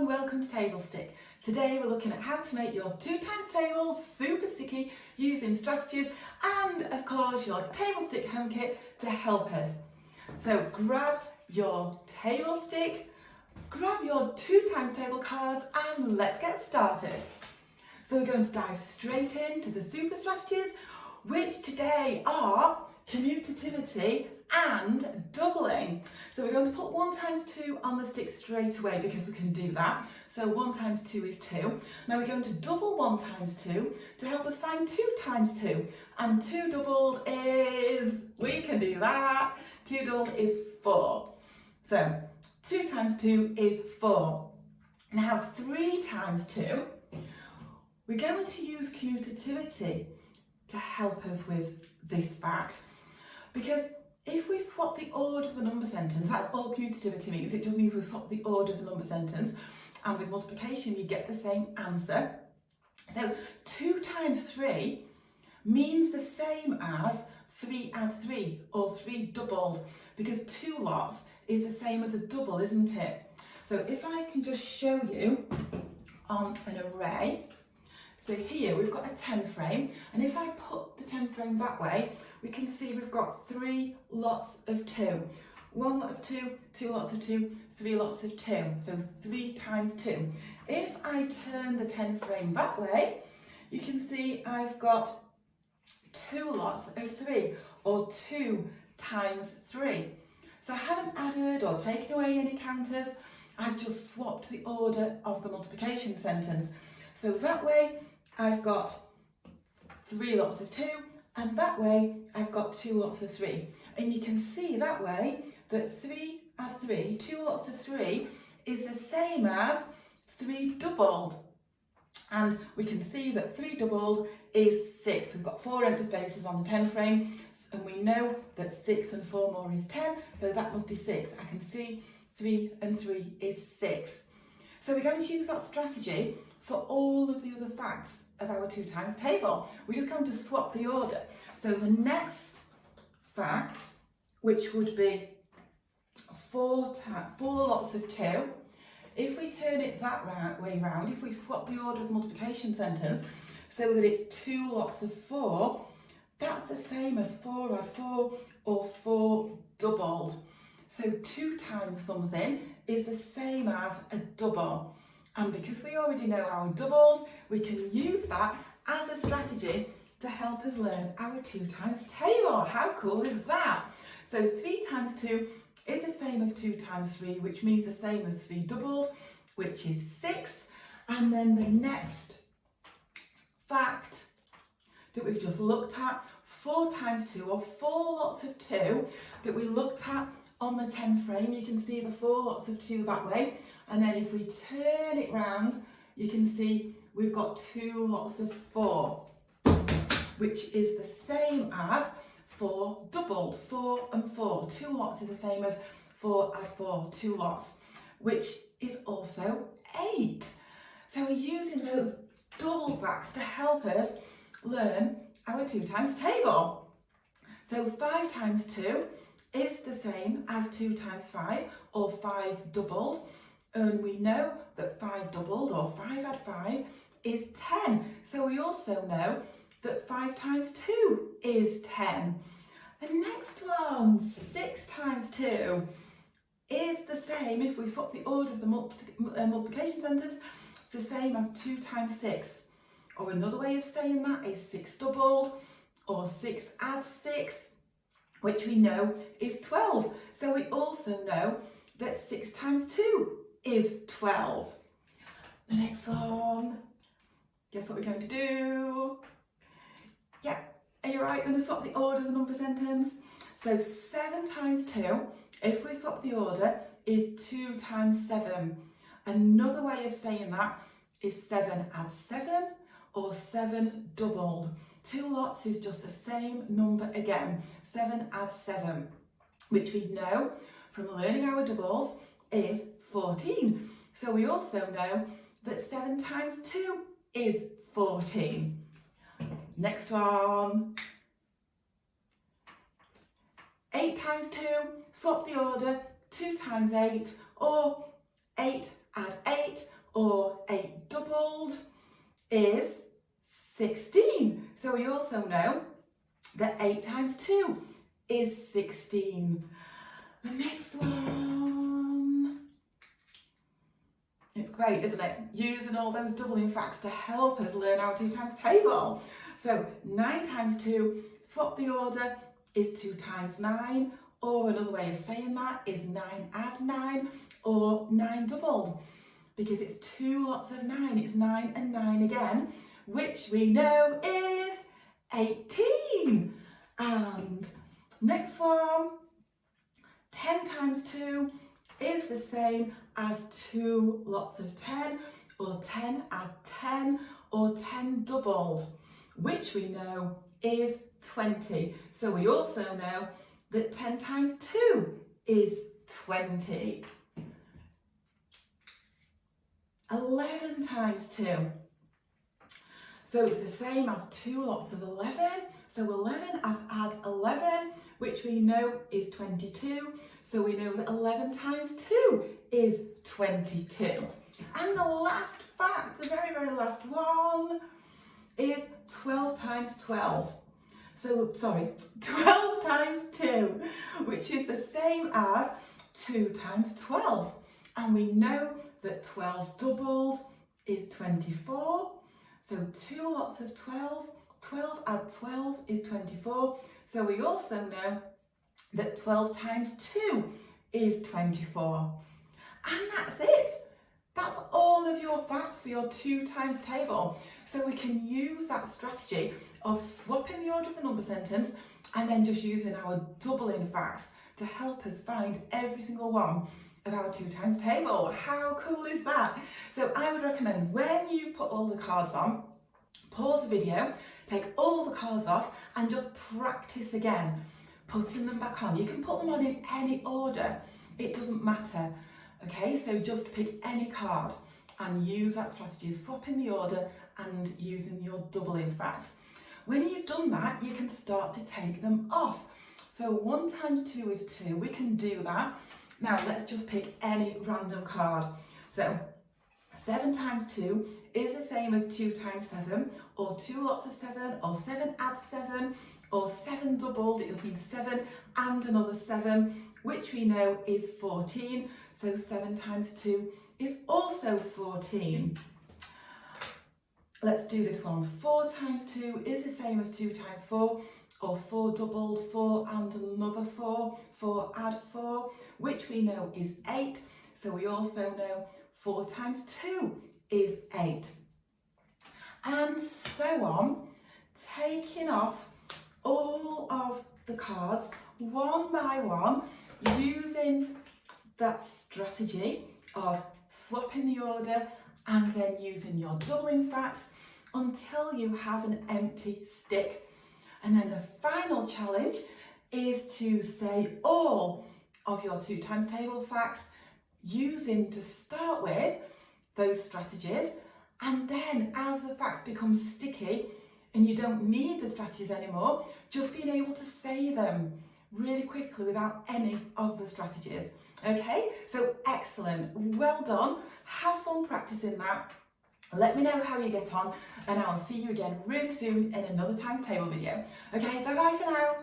and welcome to Table Stick. Today we're looking at how to make your 2 times table super sticky using strategies and of course your Table Stick home kit to help us. So grab your table stick, grab your 2 times table cards and let's get started. So we're going to dive straight into the super strategies, which today are commutativity and doubling. So we're going to put 1 times 2 on the stick straight away because we can do that. So 1 times 2 is 2. Now we're going to double 1 times 2 to help us find 2 times 2. And 2 doubled is, we can do that, 2 doubled is 4. So 2 times 2 is 4. Now 3 times 2, we're going to use commutativity to help us with this fact. Because if we swap the order of the number sentence, that's all commutativity means, it just means we swap the order of the number sentence, and with multiplication you get the same answer. So 2 times 3 means the same as 3 add 3 or 3 doubled, because 2 lots is the same as a double, isn't it? So if I can just show you on an array, so here we've got a 10 frame, and if I put the 10 frame that way, we can see we've got 3 lots of 2. 1 lot of 2, 2 lots of 2, 3 lots of 2, so 3 times 2. If I turn the 10 frame that way, you can see I've got 2 lots of 3, or 2 times 3. So I haven't added or taken away any counters, I've just swapped the order of the multiplication sentence. So that way I've got 3 lots of 2, and that way I've got 2 lots of 3. And you can see that way that 3 add 3, 2 lots of 3, is the same as 3 doubled. And we can see that 3 doubled is 6. We've got 4 empty spaces on the 10 frame, and we know that 6 and 4 more is 10, so that must be 6. I can see 3 and 3 is 6. So we're going to use that strategy for all of the other facts of our 2 times table. We're just going to swap the order. So the next fact, which would be 4 lots of 2, if we turn it that way round, if we swap the order of the multiplication sentence so that it's 2 lots of 4, that's the same as 4 add 4 or 4 doubled. So 2 times something is the same as a double. And because we already know our doubles, we can use that as a strategy to help us learn our 2 times table. How cool is that? So 3 times 2 is the same as 2 times 3, which means the same as 3 doubled, which is 6. And then the next fact that we've just looked at, 4 times 2, or 4 lots of 2, that we looked at on the 10 frame. You can see the 4 lots of 2 that way. And then if we turn it round, you can see we've got 2 lots of 4, which is the same as 4 doubled, 4 and 4. 2 lots is the same as 4 add 4, 2 lots, which is also 8. So we're using those double facts to help us learn our 2 times table. So 5 times 2 is the same as 2 times 5, or 5 doubled. And we know that 5 doubled, or 5 add 5, is 10. So we also know that 5 times 2 is 10. The next one, 6 times 2, is the same, if we swap the order of the multiplication sentence, it's the same as 2 times 6. Or another way of saying that is 6 doubled, or 6 add 6, which we know is 12. So we also know that 6 times 2 is 12. The next one, guess what we're going to do? Yeah, are you right? We're going to swap the order of the number sentence. So 7 times 2, if we swap the order, is 2 times 7. Another way of saying that is 7 add 7, or 7 doubled. 2 lots is just the same number again. 7 add 7, which we know from learning our doubles is 14. So we also know that 7 times 2 is 14. Next one. 8 times 2, swap the order, 2 times 8, or 8 add 8, 16. So we also know that 8 times 2 is 16. The next one. It's great, isn't it? Using all those doubling facts to help us learn our 2 times table. So 9 times 2, swap the order, is 2 times 9, or another way of saying that is 9 add 9, or 9 doubled. Because it's 2 lots of 9, it's 9 and 9 again, which we know is 18. And next one, 10 times 2 is the same as 2 lots of 10, or 10 add 10, or 10 doubled, which we know is 20. So we also know that 10 times 2 is 20. 11 times 2. So it's the same as 2 lots of 11. So 11 add 11, which we know is 22. So we know that 11 times 2 is 22. And the last fact, the very, very last one, is 12 times 12. So, 12 times 2, which is the same as 2 times 12. And we know that 12 doubled is 24. So 2 lots of 12, 12 add 12 is 24. So we also know that 12 times 2 is 24. And that's it. That's all of your facts for your 2 times table. So we can use that strategy of swapping the order of the number sentence and then just using our doubling facts to help us find every single one of our 2 times table. How cool is that? So I would recommend when you put all the cards on, pause the video, take all the cards off and just practice again, putting them back on. You can put them on in any order, it doesn't matter. Okay, so just pick any card and use that strategy of swapping the order and using your doubling facts. When you've done that, you can start to take them off. So 1 times 2 is 2, we can do that. Now let's just pick any random card. So 7 times 2 is the same as 2 times 7, or 2 lots of 7, or 7 add 7, or 7 doubled, it just means 7 and another 7, which we know is 14. So 7 times 2 is also 14. Let's do this one. 4 times 2 is the same as 2 times 4, or 4 doubled, 4 and another 4, 4 add 4, which we know is 8. So we also know 4 times 2 is 8. And so on, taking off all of the cards one by one, using that strategy of swapping the order and then using your doubling facts until you have an empty stick. And then the final challenge is to say all of your 2 times table facts using, to start with, those strategies, and then as the facts become sticky and you don't need the strategies anymore, just being able to say them really quickly without any of the strategies. Okay, so excellent, well done, have fun practicing that. Let me know how you get on and I'll see you again really soon in another times table video. Okay, bye bye for now.